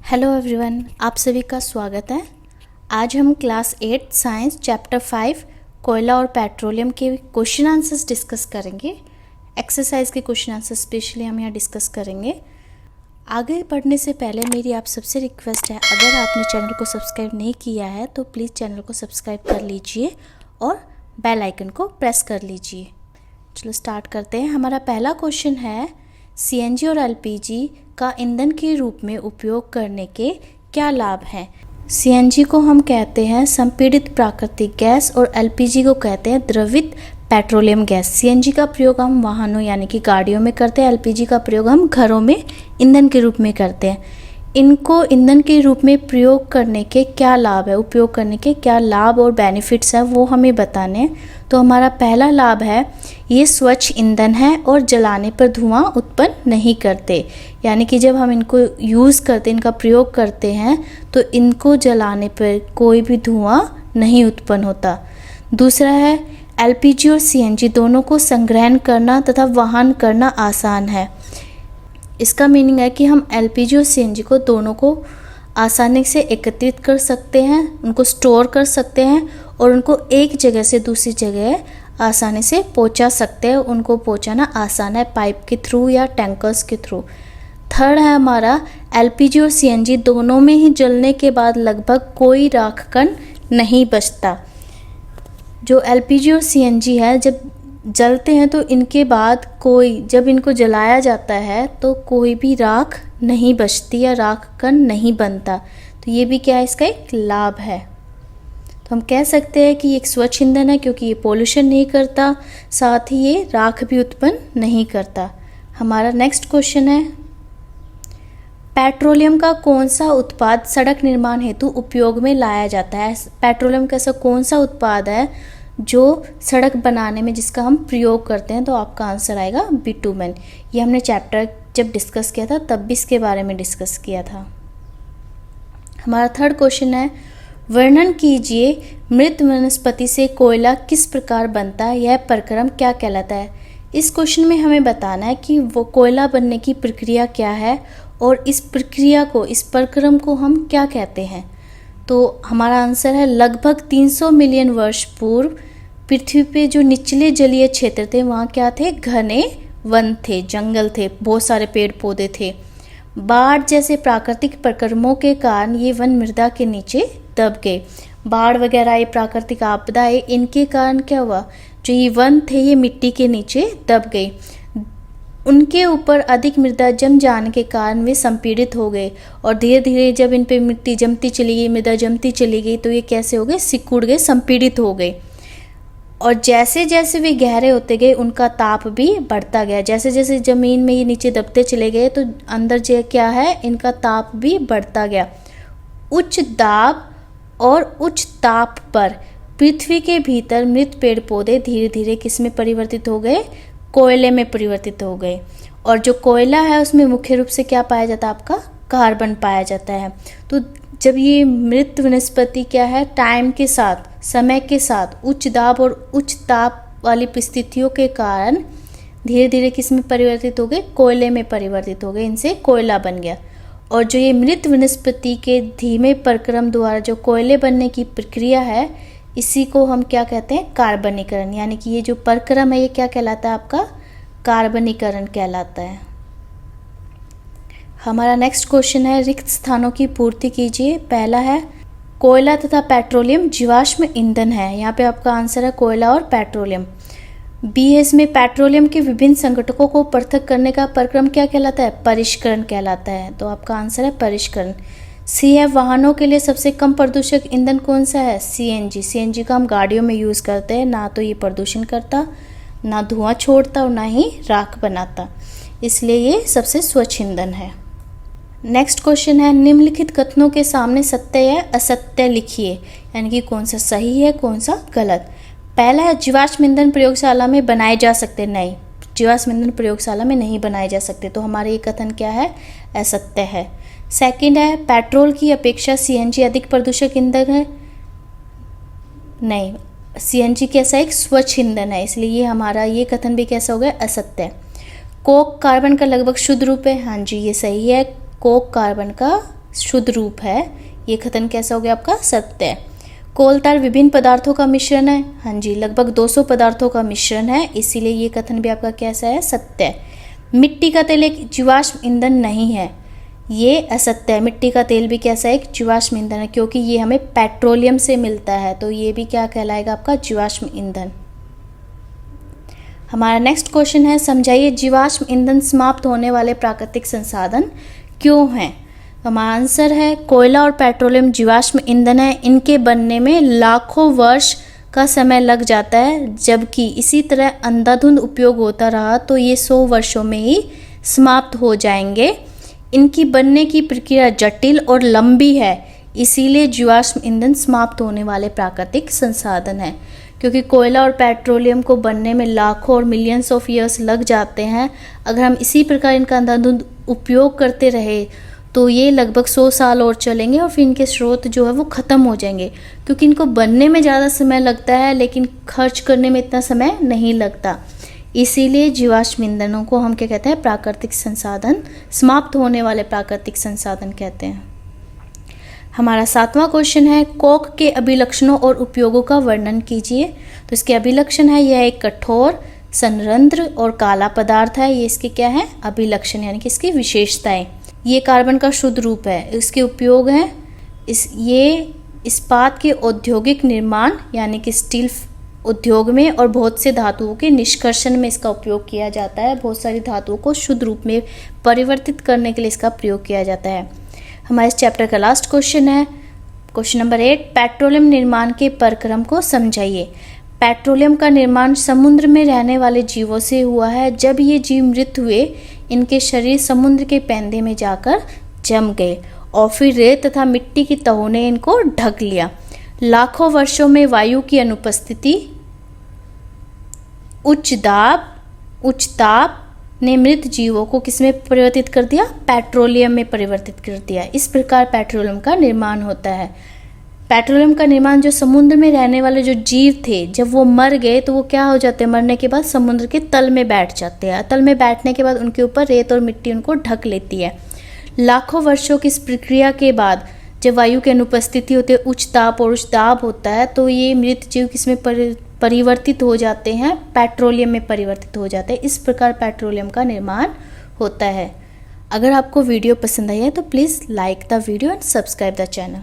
Hello everyone, आप सभी का स्वागत है। आज हम क्लास 8 साइंस चैप्टर 5 कोयला और पेट्रोलियम के क्वेश्चन आंसर्स डिस्कस करेंगे। एक्सरसाइज के क्वेश्चन आंसर्स स्पेशली हम यहाँ डिस्कस करेंगे। आगे बढ़ने से पहले मेरी आप सबसे रिक्वेस्ट है, अगर आपने चैनल को सब्सक्राइब नहीं किया है तो प्लीज़ चैनल को सब्सक्राइब कर लीजिए और बेल आइकन को प्रेस कर लीजिए। चलो स्टार्ट करते हैं। हमारा पहला क्वेश्चन है, सीएनजी और एलपीजी का ईंधन के रूप में उपयोग करने के क्या लाभ हैं। सीएनजी को हम कहते हैं संपीड़ित प्राकृतिक गैस और एलपीजी को कहते हैं द्रवित पेट्रोलियम गैस। सीएनजी का प्रयोग हम वाहनों यानी कि गाड़ियों में करते हैं, एलपीजी का प्रयोग हम घरों में ईंधन के रूप में करते हैं। इनको ईंधन के रूप में प्रयोग करने के क्या लाभ है, उपयोग करने के क्या लाभ और बेनिफिट्स हैं वो हमें बताने हैं। तो हमारा पहला लाभ है, ये स्वच्छ ईंधन है और जलाने पर धुआं उत्पन्न नहीं करते। यानी कि जब हम इनको यूज़ करते हैं, इनका प्रयोग करते हैं तो इनको जलाने पर कोई भी धुआं नहीं उत्पन्न होता। दूसरा है, एलपीजी और सीएनजी दोनों को संग्रहण करना तथा वहन करना आसान है। इसका मीनिंग है कि हम एलपीजी और सीएनजी को दोनों को आसानी से एकत्रित कर सकते हैं, उनको स्टोर कर सकते हैं और उनको एक जगह से दूसरी जगह आसानी से पहुंचा सकते हैं। उनको पहुंचाना आसान है पाइप के थ्रू या टैंकर्स के थ्रू। थर्ड है हमारा, एलपीजी और सीएनजी दोनों में ही जलने के बाद लगभग कोई राख कण नहीं बचता। जो एलपीजी और सीएनजी है, जब जलते हैं तो इनके बाद जब इनको जलाया जाता है तो कोई भी राख नहीं बचती या राख कण नहीं बनता। तो ये भी क्या है, इसका एक लाभ है। तो हम कह सकते हैं कि एक स्वच्छ ईंधन है क्योंकि ये पोल्यूशन नहीं करता, साथ ही ये राख भी उत्पन्न नहीं करता। हमारा नेक्स्ट क्वेश्चन है, पेट्रोलियम का कौन सा उत्पाद सड़क निर्माण हेतु उपयोग में लाया जाता है। पेट्रोलियम का ऐसा कौन सा उत्पाद है जो सड़क बनाने में जिसका हम प्रयोग करते हैं। तो आपका आंसर आएगा बिटुमेन। ये हमने चैप्टर जब डिस्कस किया था तब भी इसके बारे में डिस्कस किया था। हमारा थर्ड क्वेश्चन है, वर्णन कीजिए मृत वनस्पति से कोयला किस प्रकार बनता है, यह प्रक्रम क्या कहलाता है। इस क्वेश्चन में हमें बताना है कि वो कोयला बनने की प्रक्रिया क्या है और इस प्रक्रिया को, इस प्रक्रम को हम क्या कहते हैं। तो हमारा आंसर है, लगभग 300 मिलियन वर्ष पूर्व पृथ्वी पे जो निचले जलीय क्षेत्र थे वहाँ क्या थे, घने वन थे, जंगल थे, बहुत सारे पेड़ पौधे थे। बाढ़ जैसे प्राकृतिक प्रक्रमों के कारण ये वन मृदा के नीचे दब गए। बाढ़ वगैरह ये प्राकृतिक आपदाएं, इनके कारण क्या हुआ, जो ये वन थे ये मिट्टी के नीचे दब गए। उनके ऊपर अधिक मृदा जम जाने के कारण वे संपीड़ित हो गए और धीरे धीरे जब इन पे मिट्टी जमती चली गई, मृदा जमती चली गई तो ये कैसे हो गए, सिकुड़ गए, संपीड़ित हो गए। और जैसे जैसे वे गहरे होते गए उनका ताप भी बढ़ता गया। जैसे जैसे ज़मीन में ये नीचे दबते चले गए तो अंदर जो क्या है, इनका ताप भी बढ़ता गया। उच्च दाब और उच्च ताप पर पृथ्वी के भीतर मृत पेड़ पौधे धीरे धीरे किस में परिवर्तित हो गए, कोयले में परिवर्तित हो गए। और जो कोयला है उसमें मुख्य रूप से क्या पाया जाता है, आपका कार्बन पाया जाता है। तो जब ये मृत वनस्पति क्या है, टाइम के साथ, समय के साथ उच्च दाब और उच्च ताप वाली परिस्थितियों के कारण धीरे धीरे किस में परिवर्तित हो गए, कोयले में परिवर्तित हो गए, इनसे कोयला बन गया। और जो ये मृत वनस्पति के धीमे प्रक्रम द्वारा जो कोयले बनने की प्रक्रिया है, इसी को हम क्या कहते हैं, कार्बनीकरण। यानी कि ये जो प्रक्रम है ये क्या कहलाता है, आपका कार्बनीकरण कहलाता है। हमारा नेक्स्ट क्वेश्चन है, रिक्त स्थानों की पूर्ति कीजिए। पहला है, कोयला तथा पेट्रोलियम जीवाश्म ईंधन है। यहाँ पे आपका आंसर है कोयला और पेट्रोलियम। बी है, इसमें पेट्रोलियम के विभिन्न संघटकों को पृथक करने का प्रक्रम क्या कहलाता है, परिष्करण कहलाता है। तो आपका आंसर है परिष्करण। सी है, वाहनों के लिए सबसे कम प्रदूषक ईंधन कौन सा है, सीएनजी। सीएनजी का हम गाड़ियों में यूज़ करते हैं, ना तो ये प्रदूषण करता, ना धुआं छोड़ता और ना ही राख बनाता, इसलिए ये सबसे स्वच्छ ईंधन है। नेक्स्ट क्वेश्चन है, निम्नलिखित कथनों के सामने सत्य या असत्य लिखिए। यानी कि कौन सा सही है कौन सा गलत। पहला है, जीवाश्म ईंधन प्रयोगशाला में बनाए जा सकते। नहीं, जीवाश्म ईंधन प्रयोगशाला में नहीं बनाए जा सकते। तो हमारे ये कथन क्या है, असत्य है। सेकंड है, पेट्रोल की अपेक्षा सीएनजी अधिक प्रदूषक ईंधन है। नहीं, सीएनजी कैसा एक स्वच्छ ईंधन है, इसलिए ये हमारा ये कथन भी कैसा हो गया, असत्य। कोक कार्बन का लगभग शुद्ध रूप है। हाँ जी, ये सही है, कोक कार्बन का शुद्ध रूप है। ये कथन कैसा हो गया आपका? सत्य है। कोल तार विभिन्न पदार्थों का मिश्रण है। हाँ जी, लगभग 200 पदार्थों का मिश्रण है, इसीलिए ये कथन भी आपका कैसा है? सत्य है। मिट्टी का तेल एक जीवाश्म ईंधन नहीं है, ये असत्य है। मिट्टी का तेल भी कैसा है? एक जीवाश्म ईंधन है, क्योंकि ये हमें पेट्रोलियम से मिलता है, तो ये भी क्या कहलाएगा आपका? जीवाश्म ईंधन। हमारा नेक्स्ट क्वेश्चन है, समझाइए जीवाश्म ईंधन समाप्त होने वाले प्राकृतिक संसाधन क्यों हैं? हमारा आंसर है कोयला और पेट्रोलियम जीवाश्म ईंधन है, इनके बनने में लाखों वर्ष का समय लग जाता है, जबकि इसी तरह अंधाधुंध उपयोग होता रहा तो ये 100 वर्षों में ही समाप्त हो जाएंगे। इनकी बनने की प्रक्रिया जटिल और लंबी है, इसीलिए जीवाश्म ईंधन समाप्त होने वाले प्राकृतिक संसाधन है। क्योंकि कोयला और पेट्रोलियम को बनने में लाखों और मिलियंस ऑफ ईयर्स लग जाते हैं, अगर हम इसी प्रकार इनका अंधाधुंध उपयोग करते रहे तो ये लगभग 100 साल और चलेंगे और फिर इनके स्रोत जो है वो ख़त्म हो जाएंगे। क्योंकि इनको बनने में ज़्यादा समय लगता है, लेकिन खर्च करने में इतना समय नहीं लगता, इसीलिए जीवाश्म ईंधनों को हम क्या कहते हैं? प्राकृतिक संसाधन, समाप्त होने वाले प्राकृतिक संसाधन कहते हैं। हमारा 7वां क्वेश्चन है, कोक के अभिलक्षणों और उपयोगों का वर्णन कीजिए। तो इसके अभिलक्षण है, यह एक कठोर, संरंध्र और काला पदार्थ है। ये इसके क्या है? अभिलक्षण, यानी कि इसकी विशेषताएं। ये कार्बन का शुद्ध रूप है। इसके उपयोग हैं, ये इस्पात के औद्योगिक निर्माण यानी कि स्टील उद्योग में और बहुत से धातुओं के निष्कर्षण में इसका उपयोग किया जाता है। बहुत सारी धातुओं को शुद्ध रूप में परिवर्तित करने के लिए इसका प्रयोग किया जाता है। हमारे इस चैप्टर का लास्ट क्वेश्चन है, क्वेश्चन नंबर 8, पेट्रोलियम निर्माण के प्रक्रम को समझाइए। पेट्रोलियम का निर्माण समुद्र में रहने वाले जीवों से हुआ है। जब ये जीव मृत हुए, इनके शरीर समुद्र के पैंधे में जाकर जम गए और फिर रेत तथा मिट्टी की तहों ने इनको ढक लिया। लाखों वर्षों में वायु की अनुपस्थिति, उच्च ताप ने मृत जीवों को किसमें परिवर्तित कर दिया? पेट्रोलियम में परिवर्तित कर दिया। इस प्रकार पेट्रोलियम का निर्माण होता है। पेट्रोलियम का निर्माण, जो समुद्र में रहने वाले जो जीव थे, जब वो मर गए तो वो क्या हो जाते हैं? मरने के बाद समुद्र के तल में बैठ जाते हैं। तल में बैठने के बाद उनके ऊपर रेत और मिट्टी उनको ढक लेती है। लाखों वर्षों की इस प्रक्रिया के बाद जब वायु की अनुपस्थिति होती है, उच्च ताप और उच्च दाब होता है, तो ये मृत जीव किसमें परिवर्तित हो जाते हैं? पेट्रोलियम में परिवर्तित हो जाते हैं। इस प्रकार पेट्रोलियम का निर्माण होता है। अगर आपको वीडियो पसंद आई है तो please like the video and subscribe the channel.